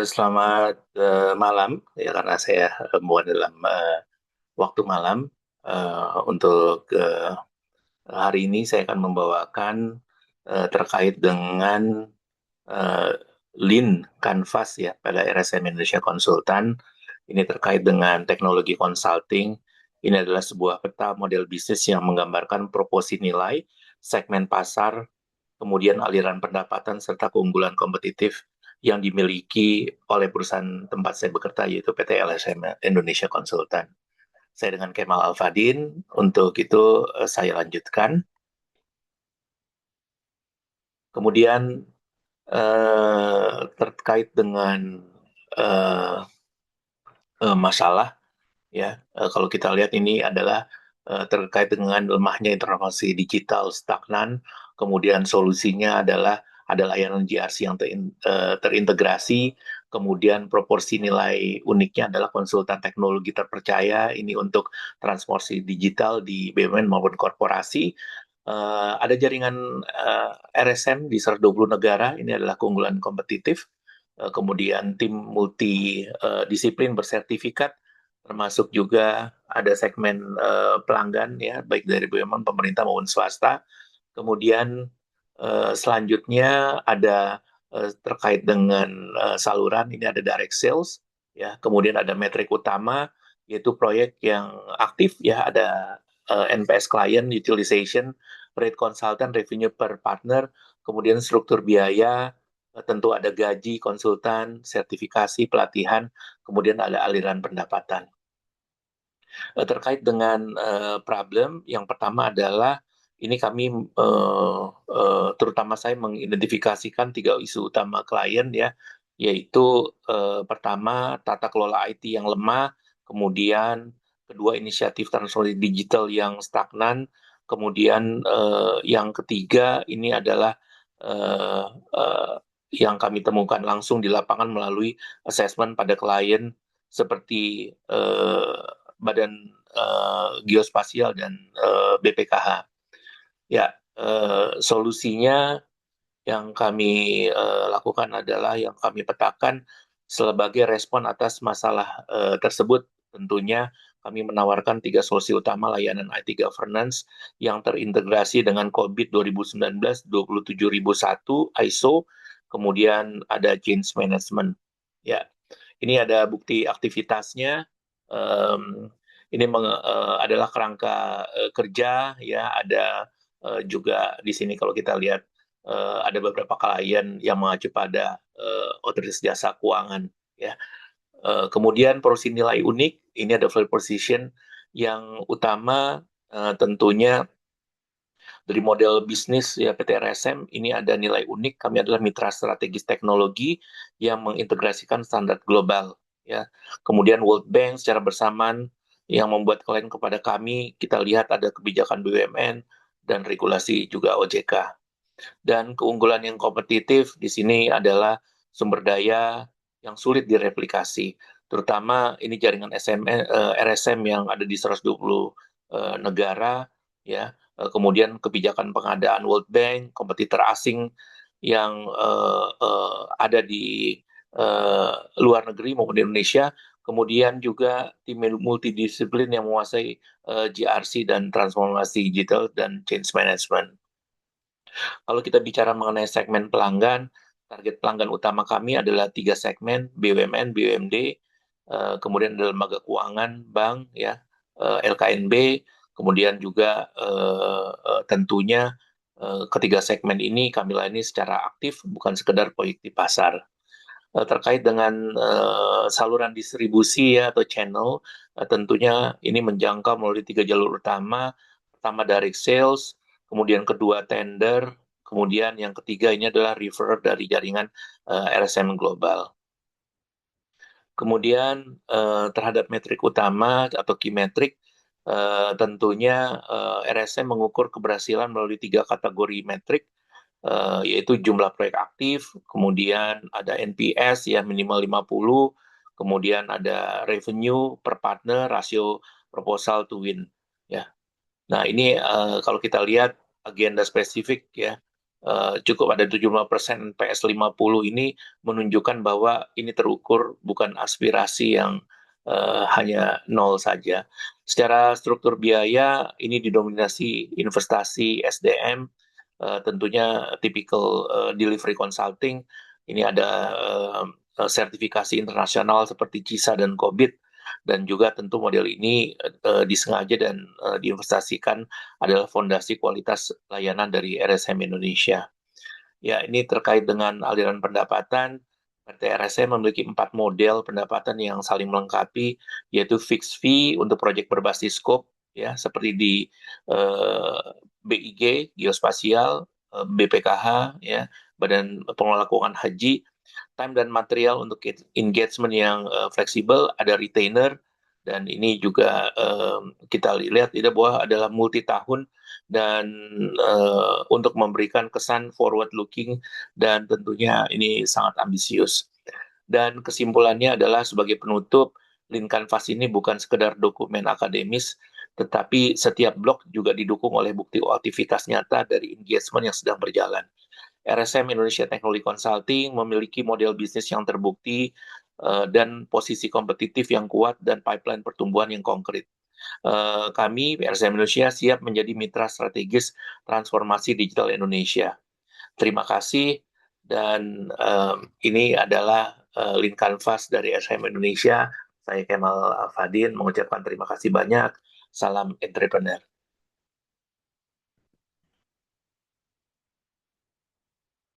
Selamat malam ya karena saya membuat dalam waktu malam untuk hari ini saya akan membawakan terkait dengan eh, Lean Canvas ya pada RSM Indonesia Konsultan. Ini terkait dengan teknologi consulting. Ini adalah sebuah peta model bisnis yang menggambarkan proporsi nilai, segmen pasar, kemudian aliran pendapatan serta keunggulan kompetitif yang dimiliki oleh perusahaan tempat saya bekerja yaitu PT LSM Indonesia Konsultan. Saya dengan Kemal Alfadin, untuk itu saya lanjutkan. Kemudian terkait dengan eh, masalah ya, kalau kita lihat ini adalah terkait dengan lemahnya informasi digital stagnan, kemudian solusinya adalah ada layanan GRC yang terintegrasi, kemudian proporsi nilai uniknya adalah konsultan teknologi terpercaya, ini untuk transformasi digital di BUMN maupun korporasi. Ada jaringan RSM di 120 negara, ini adalah keunggulan kompetitif. Kemudian tim multidisiplin bersertifikat, termasuk juga ada segmen pelanggan ya, baik dari BUMN, pemerintah maupun swasta. Kemudian selanjutnya ada terkait dengan saluran, ini ada direct sales, ya. Kemudian ada metrik utama, yaitu proyek yang aktif, ya. Ada NPS client utilization, rate consultant, revenue per partner, kemudian struktur biaya, tentu ada gaji konsultan, sertifikasi, pelatihan, kemudian ada aliran pendapatan. Terkait dengan problem, yang pertama adalah ini kami terutama saya mengidentifikasikan 3 isu utama klien ya, yaitu pertama tata kelola IT yang lemah, kemudian kedua inisiatif transformasi digital yang stagnan, kemudian yang ketiga ini adalah eh, eh, yang kami temukan langsung di lapangan melalui assessment pada klien seperti Badan Geospasial dan BPKH. Ya, solusinya yang kami lakukan adalah yang kami petakan sebagai respon atas masalah tersebut. Tentunya kami menawarkan 3 solusi utama layanan IT governance yang terintegrasi dengan COVID 2019 27001 ISO, kemudian ada change management. Ya, ini ada bukti aktivitasnya. Um, ini adalah kerangka kerja, ya. Ada juga di sini kalau kita lihat ada beberapa klien yang mengacu pada otoritas jasa keuangan, ya. Kemudian porsi nilai unik, ini ada value proposition yang utama, tentunya dari model bisnis ya PT RSM ini ada nilai unik. Kami adalah mitra strategis teknologi yang mengintegrasikan standar global ya. Kemudian World Bank secara bersamaan yang membuat klien kepada kami, kita lihat ada kebijakan BUMN dan regulasi juga OJK. Dan keunggulan yang kompetitif di sini adalah sumber daya yang sulit direplikasi, terutama ini jaringan RSM yang ada di 120 negara, ya. Kemudian kebijakan pengadaan World Bank, kompetitor asing yang ada di luar negeri maupun di Indonesia, kemudian juga tim multidisiplin yang menguasai GRC dan transformasi digital dan change management. Kalau kita bicara mengenai segmen pelanggan, target pelanggan utama kami adalah 3 segmen: BUMN, BUMD, kemudian ada lembaga keuangan, bank, ya, LKNB, kemudian juga tentunya ketiga segmen ini kami layani secara aktif, bukan sekedar proyek di pasar. Terkait dengan saluran distribusi ya atau channel, tentunya ini menjangkau melalui 3 jalur utama. Pertama direct sales, kemudian kedua tender, kemudian yang ketiga ini adalah refer dari jaringan RSM global. Kemudian terhadap metrik utama atau key metric, tentunya RSM mengukur keberhasilan melalui 3 kategori metrik, yaitu jumlah proyek aktif, kemudian ada NPS ya minimal 50, kemudian ada revenue per partner, rasio proposal to win ya. Nah, ini kalau kita lihat agenda spesifik ya, cukup ada 75% PS50 ini menunjukkan bahwa ini terukur bukan aspirasi yang hanya nol saja. Secara struktur biaya ini didominasi investasi SDM, tentunya typical delivery consulting. Ini ada sertifikasi internasional seperti CISA dan COBIT, dan juga tentu model ini disengaja dan diinvestasikan adalah fondasi kualitas layanan dari RSM Indonesia. Ya, ini terkait dengan aliran pendapatan. PT RSM memiliki 4 model pendapatan yang saling melengkapi, yaitu fixed fee untuk proyek berbasis scope, ya, seperti di BIG, Geospasial, BPKH, ya, Badan Pengelola Keuangan Haji. Time dan material untuk engagement yang fleksibel, ada retainer, dan ini juga kita lihat tidak bahwa adalah multi tahun dan untuk memberikan kesan forward looking, dan tentunya ini sangat ambisius. Dan kesimpulannya adalah sebagai penutup, Lean Canvas ini bukan sekedar dokumen akademis, tetapi setiap blok juga didukung oleh bukti aktivitas nyata dari engagement yang sedang berjalan. RSM Indonesia Technology Consulting memiliki model bisnis yang terbukti dan posisi kompetitif yang kuat dan pipeline pertumbuhan yang konkret. Kami, RSM Indonesia, siap menjadi mitra strategis transformasi digital Indonesia. Terima kasih, dan ini adalah Lean Canvas dari RSM Indonesia. Saya Kemal Fadin mengucapkan terima kasih banyak. Salam entrepreneur.